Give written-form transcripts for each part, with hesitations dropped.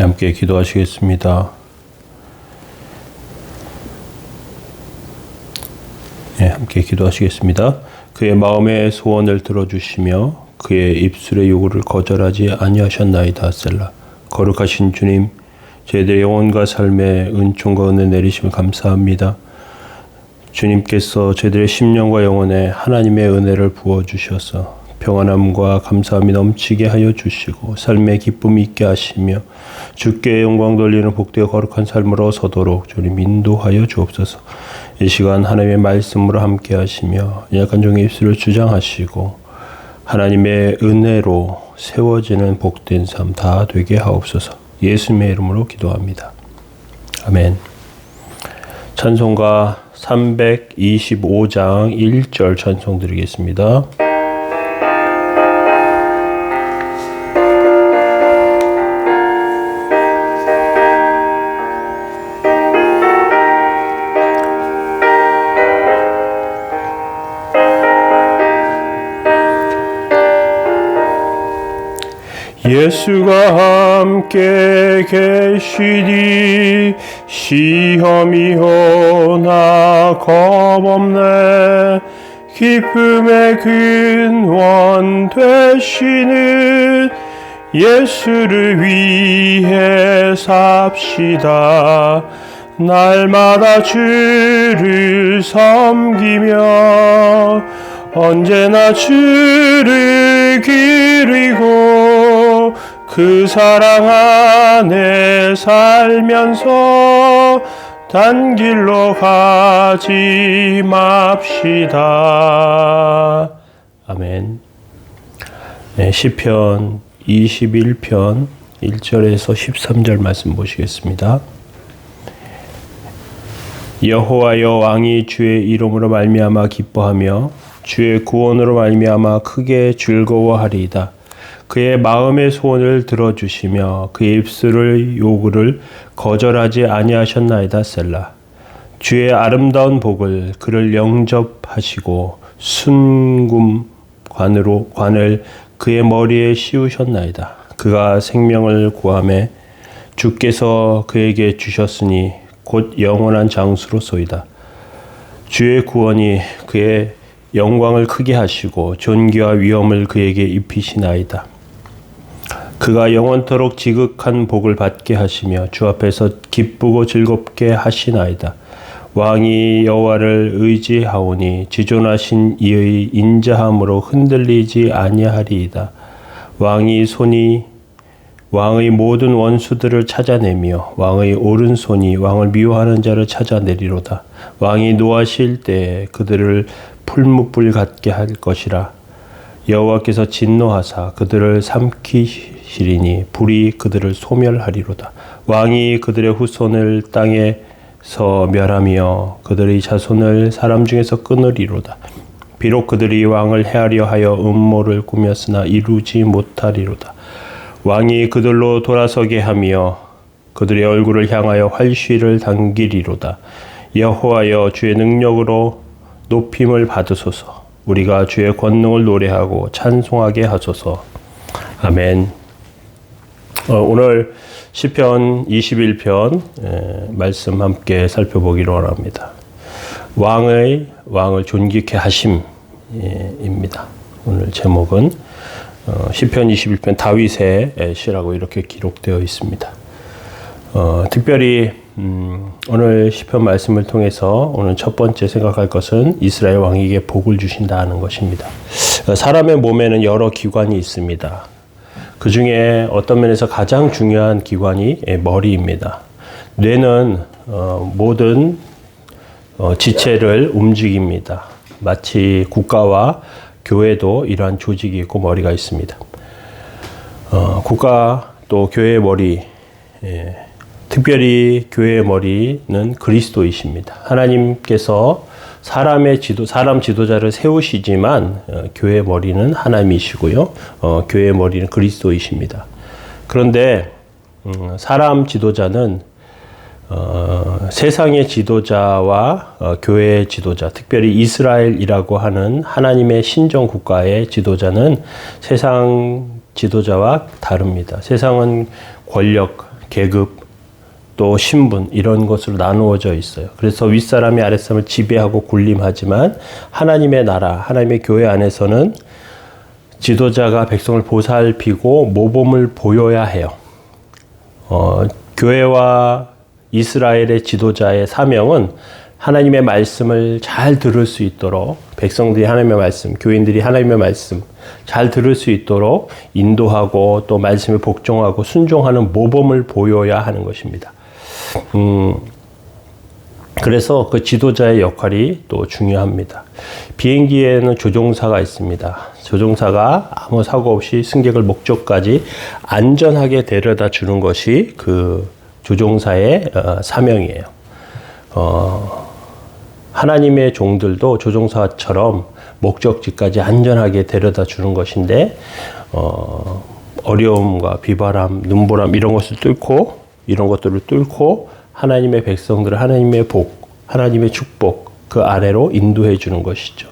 함께 기도하시겠습니다. 함께 기도하시겠습니다. 그의 마음의 소원을 들어주시며 그의 입술의 요구를 거절하지 아니하셨나이다. 셀라. 거룩하신 주님, 저희들의 영혼과 삶에 은총과 은혜 내리심을 감사합니다. 주님께서 저희들의 심령과 영혼에 하나님의 은혜를 부어주셔서 평안함과 감사함이 넘치게 하여 주시고 삶의 기쁨이 있게 하시며 주께 영광 돌리는 복되어 거룩한 삶으로 서도록 주님 인도하여 주옵소서. 이 시간 하나님의 말씀으로 함께 하시며 약한 종의 입술을 주장하시고 하나님의 은혜로 세워지는 복된 삶 다 되게 하옵소서. 예수님의 이름으로 기도합니다. 아멘. 찬송가 325장 1절 찬송 드리겠습니다. 예수가 함께 계시니 시험이 오나 겁없네. 기쁨의 근원 되시는 예수를 위해 삽시다. 날마다 주를 섬기며 언제나 주를 기리고 그 사랑 안에 살면서 단 길로 가지 맙시다. 아멘. 시편 21편 1절에서 13절 말씀 보시겠습니다. 여호와여, 왕이 주의 이름으로 말미암아 기뻐하며 주의 구원으로 말미암아 크게 즐거워하리이다. 그의 마음의 소원을 들어주시며 그의 입술의 요구를 거절하지 아니하셨나이다. 셀라. 주의 아름다운 복을 그를 영접하시고 순금관을 그의 머리에 씌우셨나이다. 그가 생명을 구하매 주께서 그에게 주셨으니 곧 영원한 장수로소이다. 주의 구원이 그의 영광을 크게 하시고 존귀와 위엄을 그에게 입히시나이다. 그가 영원토록 지극한 복을 받게 하시며 주 앞에서 기쁘고 즐겁게 하시나이다. 왕이 여호와를 의지하오니 지존하신 이의 인자함으로 흔들리지 아니하리이다. 왕의 모든 원수들을 찾아내며 왕의 오른손이 왕을 미워하는 자를 찾아내리로다. 왕이 노하실 때 그들을 풀무불 같게 할 것이라. 여호와께서 진노하사 그들을 삼키시리니 불이 그들을 소멸하리로다. 왕이 그들의 후손을 땅에서 멸하며 그들의 자손을 사람 중에서 끊으리로다. 비록 그들이 왕을 해하려 하여 음모를 꾸몄으나 이루지 못하리로다. 왕이 그들로 돌아서게 하며 그들의 얼굴을 향하여 활시를 당기리로다. 여호와여, 주의 능력으로 높임을 받으소서. 우리가 주의 권능을 노래하고 찬송하게 하소서. 아멘. 오늘 시편 21편 말씀 함께 살펴보기로 합니다. 왕을 존귀케 하심입니다. 오늘 제목은 시편 21편 다윗의 시라고 이렇게 기록되어 있습니다. 특별히 오늘 시편 말씀을 통해서 오늘 첫 번째 생각할 것은 이스라엘 왕에게 복을 주신다는 것입니다. 사람의 몸에는 여러 기관이 있습니다. 그 중에 어떤 면에서 가장 중요한 기관이 머리입니다. 뇌는 모든 지체를 움직입니다. 마치 국가와 교회도 이러한 조직이 있고 머리가 있습니다. 국가 또 교회의 머리, 특별히 교회의 머리는 그리스도이십니다. 하나님께서 사람 지도자를 세우시지만 교회의 머리는 하나님이시고요. 교회의 머리는 그리스도이십니다. 그런데 사람 지도자는 세상의 지도자와 교회의 지도자, 특별히 이스라엘이라고 하는 하나님의 신정 국가의 지도자는 세상 지도자와 다릅니다. 세상은 권력, 계급, 또 신분 이런 것으로 나누어져 있어요. 그래서 윗사람이 아랫사람을 지배하고 군림하지만 하나님의 나라, 하나님의 교회 안에서는 지도자가 백성을 보살피고 모범을 보여야 해요. 교회와 이스라엘의 지도자의 사명은 하나님의 말씀을 잘 들을 수 있도록 백성들이 하나님의 말씀, 교인들이 하나님의 말씀 잘 들을 수 있도록 인도하고 또 말씀에 복종하고 순종하는 모범을 보여야 하는 것입니다. 그래서 그 지도자의 역할이 또 중요합니다. 비행기에는 조종사가 있습니다. 조종사가 아무 사고 없이 승객을 목적까지 안전하게 데려다 주는 것이 그 조종사의 사명이에요. 하나님의 종들도 조종사처럼 목적지까지 안전하게 데려다 주는 것인데 어려움과 비바람, 눈보람 이런 것들을 뚫고 하나님의 백성들을 하나님의 복, 하나님의 축복 그 아래로 인도해 주는 것이죠.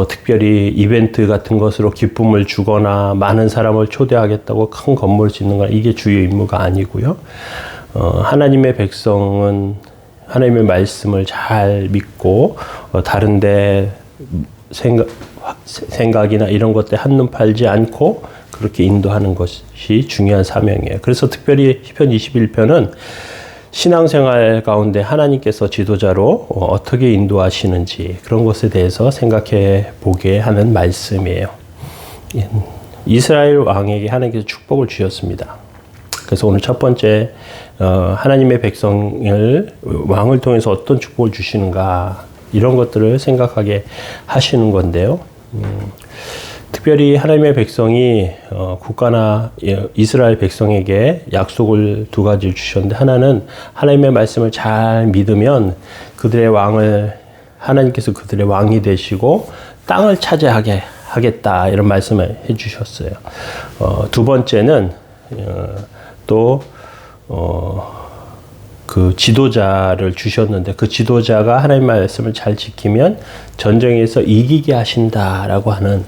특별히 이벤트 같은 것으로 기쁨을 주거나 많은 사람을 초대하겠다고 큰 건물을 짓는 건 이게 주요 임무가 아니고요. 하나님의 백성은 하나님의 말씀을 잘 믿고 다른데 생각이나 이런 것들에 한눈 팔지 않고 그렇게 인도하는 것이 중요한 사명이에요. 그래서 특별히 시편 21편은 신앙생활 가운데 하나님께서 지도자로 어떻게 인도하시는지 그런 것에 대해서 생각해 보게 하는 말씀이에요. 이스라엘 왕에게 하나님께서 축복을 주셨습니다. 그래서 오늘 첫 번째 하나님의 백성을 왕을 통해서 어떤 축복을 주시는가 이런 것들을 생각하게 하시는 건데요. 특별히 하나님의 백성이 국가나 이스라엘 백성에게 약속을 두 가지를 주셨는데 하나는 하나님의 말씀을 잘 믿으면 그들의 왕을 하나님께서 그들의 왕이 되시고 땅을 차지하게 하겠다 이런 말씀을 해주셨어요. 두 번째는 그 지도자를 주셨는데 그 지도자가 하나님의 말씀을 잘 지키면 전쟁에서 이기게 하신다라고 하는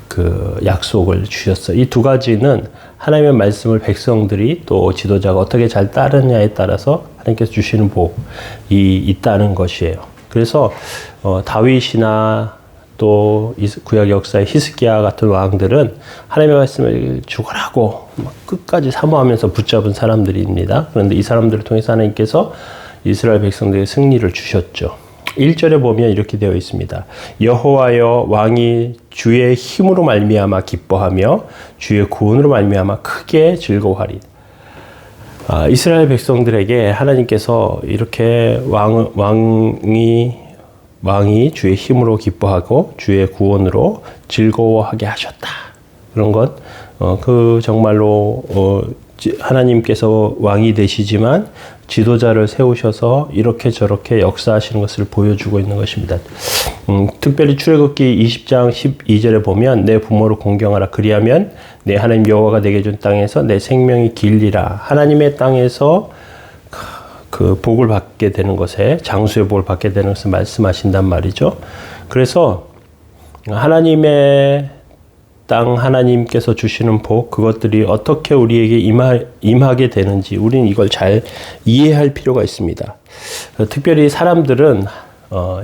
그 약속을 주셨어요. 이 두 가지는 하나님의 말씀을 백성들이 또 지도자가 어떻게 잘 따르냐에 따라서 하나님께서 주시는 복이 있다는 것이에요. 그래서 다윗이나 또 구약 역사의 히스기야 같은 왕들은 하나님의 말씀을 죽으라고 끝까지 사모하면서 붙잡은 사람들입니다. 그런데 이 사람들을 통해서 하나님께서 이스라엘 백성들에게 승리를 주셨죠. 1절에 보면 이렇게 되어 있습니다. 여호와여 왕이 주의 힘으로 말미암아 기뻐하며 주의 구원으로 말미암아 크게 즐거워하리. 이스라엘 백성들에게 하나님께서 이렇게 왕이 주의 힘으로 기뻐하고 주의 구원으로 즐거워하게 하셨다. 그런 것, 정말로 하나님께서 왕이 되시지만 지도자를 세우셔서 이렇게 저렇게 역사하시는 것을 보여주고 있는 것입니다. 특별히 출애굽기 20장 12절에 보면 내 부모를 공경하라 그리하면 내 하나님 여호와가 내게 준 땅에서 내 생명이 길리라. 하나님의 땅에서 그 복을 받게 되는 것에 장수의 복을 받게 되는 것을 말씀하신단 말이죠. 그래서 하나님의 땅 하나님께서 주시는 복 그것들이 어떻게 우리에게 임하게 되는지 우리는 이걸 잘 이해할 필요가 있습니다. 특별히 사람들은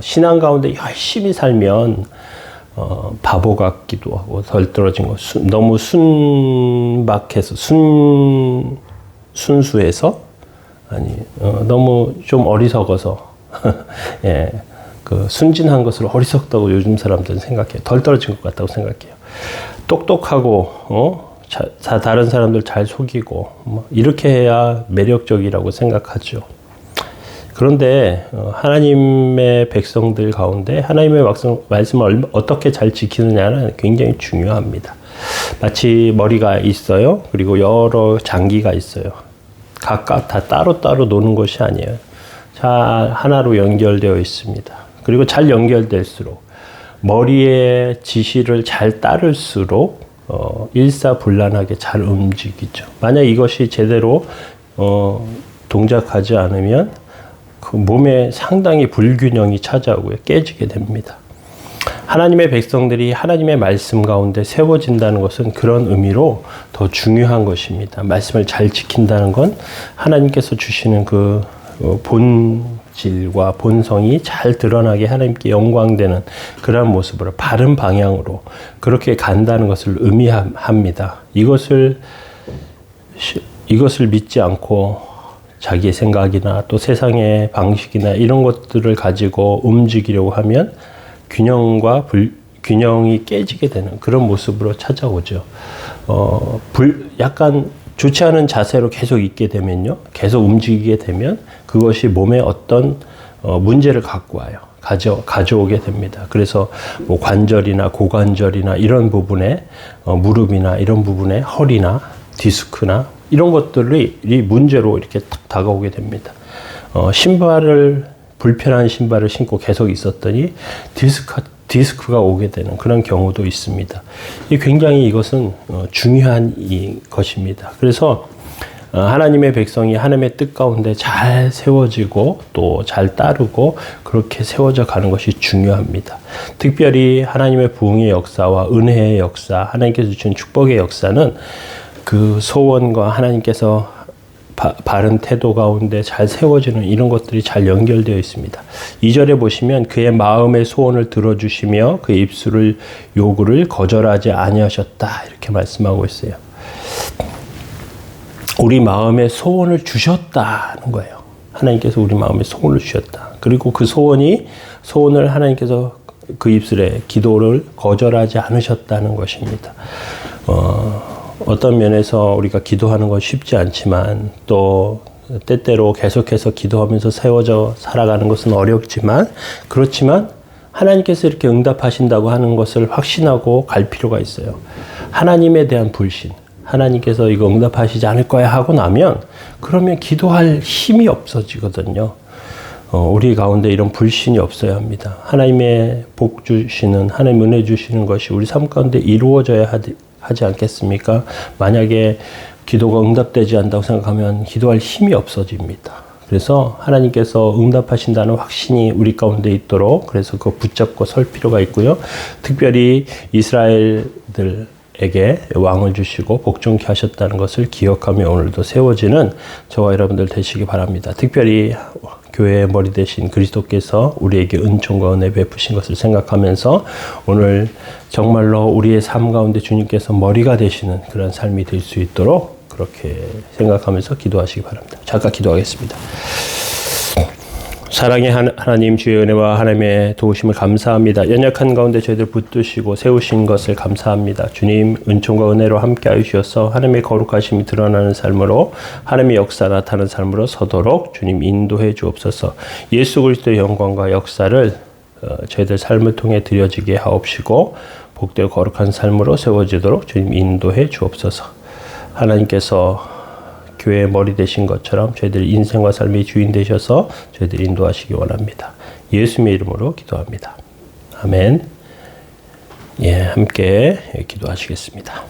신앙 가운데 열심히 살면 바보 같기도 하고 덜 떨어진 거 너무 순박해서 순수해서 너무 좀 어리석어서 예, 그 순진한 것을 어리석다고 요즘 사람들은 생각해요. 덜 떨어진 것 같다고 생각해요. 똑똑하고 다른 사람들 잘 속이고 이렇게 해야 매력적이라고 생각하죠. 그런데 하나님의 백성들 가운데 하나님의 말씀을 어떻게 잘 지키느냐는 굉장히 중요합니다. 마치 머리가 있어요. 그리고 여러 장기가 있어요. 각각 다 따로따로 노는 것이 아니에요. 잘 하나로 연결되어 있습니다. 그리고 잘 연결될수록 머리의 지시를 잘 따를수록 일사불란하게 잘 움직이죠. 만약 이것이 제대로 동작하지 않으면 그 몸에 상당히 불균형이 찾아오고요. 깨지게 됩니다. 하나님의 백성들이 하나님의 말씀 가운데 세워진다는 것은 그런 의미로 더 중요한 것입니다. 말씀을 잘 지킨다는 건 하나님께서 주시는 그 본질과 본성이 잘 드러나게 하나님께 영광되는 그런 모습으로 바른 방향으로 그렇게 간다는 것을 의미합니다. 이것을 믿지 않고 자기의 생각이나 또 세상의 방식이나 이런 것들을 가지고 움직이려고 하면 균형이 깨지게 되는 그런 모습으로 찾아오죠. 약간 좋지 않은 자세로 계속 있게 되면요. 계속 움직이게 되면 그것이 몸에 어떤 문제를 갖고 와요. 가져오게 됩니다. 그래서 뭐 관절이나 고관절이나 이런 부분에 무릎이나 이런 부분에 허리나 디스크나 이런 것들이 문제로 이렇게 탁 다가오게 됩니다. 불편한 신발을 신고 계속 있었더니 디스크가 오게 되는 그런 경우도 있습니다. 굉장히 이것은 중요한 것입니다. 그래서 하나님의 백성이 하나님의 뜻 가운데 잘 세워지고 또 잘 따르고 그렇게 세워져 가는 것이 중요합니다. 특별히 하나님의 부흥의 역사와 은혜의 역사, 하나님께서 주신 축복의 역사는 그 소원과 하나님께서 바른 태도 가운데 잘 세워지는 이런 것들이 잘 연결되어 있습니다. 2절에 보시면 그의 마음의 소원을 들어주시며 그의 입술을 요구를 거절하지 아니하셨다 이렇게 말씀하고 있어요. 우리 마음의 소원을 주셨다는 거예요. 하나님께서 우리 마음의 소원을 주셨다. 그리고 그 소원을 하나님께서 그 입술에 기도를 거절하지 않으셨다는 것입니다. 어떤 면에서 우리가 기도하는 건 쉽지 않지만 또 때때로 계속해서 기도하면서 세워져 살아가는 것은 어렵지만 그렇지만 하나님께서 이렇게 응답하신다고 하는 것을 확신하고 갈 필요가 있어요. 하나님에 대한 불신, 하나님께서 이거 응답하시지 않을 거야 하고 나면 그러면 기도할 힘이 없어지거든요. 우리 가운데 이런 불신이 없어야 합니다. 하나님의 복 주시는, 하나님 은혜 주시는 것이 우리 삶 가운데 이루어져야 하지 않겠습니까? 만약에 기도가 응답되지 않는다고 생각하면 기도할 힘이 없어집니다. 그래서 하나님께서 응답하신다는 확신이 우리 가운데 있도록 그래서 그거 붙잡고 설 필요가 있고요. 특별히 이스라엘에게 왕을 주시고 복종케 하셨다는 것을 기억하며 오늘도 세워지는 저와 여러분들 되시기 바랍니다. 특별히 교회의 머리 되신 그리스도께서 우리에게 은총과 은혜 베푸신 것을 생각하면서 오늘 정말로 우리의 삶 가운데 주님께서 머리가 되시는 그런 삶이 될 수 있도록 그렇게 생각하면서 기도하시기 바랍니다. 잠깐 기도하겠습니다. 사랑의 하나님 주의 은혜와 하나님의 도우심을 감사합니다. 연약한 가운데 저희들 붙드시고 세우신 것을 감사합니다. 주님 은총과 은혜로 함께 하시어서 하나님의 거룩하심이 드러나는 삶으로 하나님의 역사 나타나는 삶으로 서도록 주님 인도해 주옵소서. 예수 그리스도의 영광과 역사를 저희들 삶을 통해 드려지게 하옵시고 복되고 거룩한 삶으로 세워지도록 주님 인도해 주옵소서. 하나님께서 교회의 머리 되신 것처럼 저희들 인생과 삶의 주인 되셔서 저희들 인도하시기 원합니다. 예수님의 이름으로 기도합니다. 아멘. 함께 기도하시겠습니다.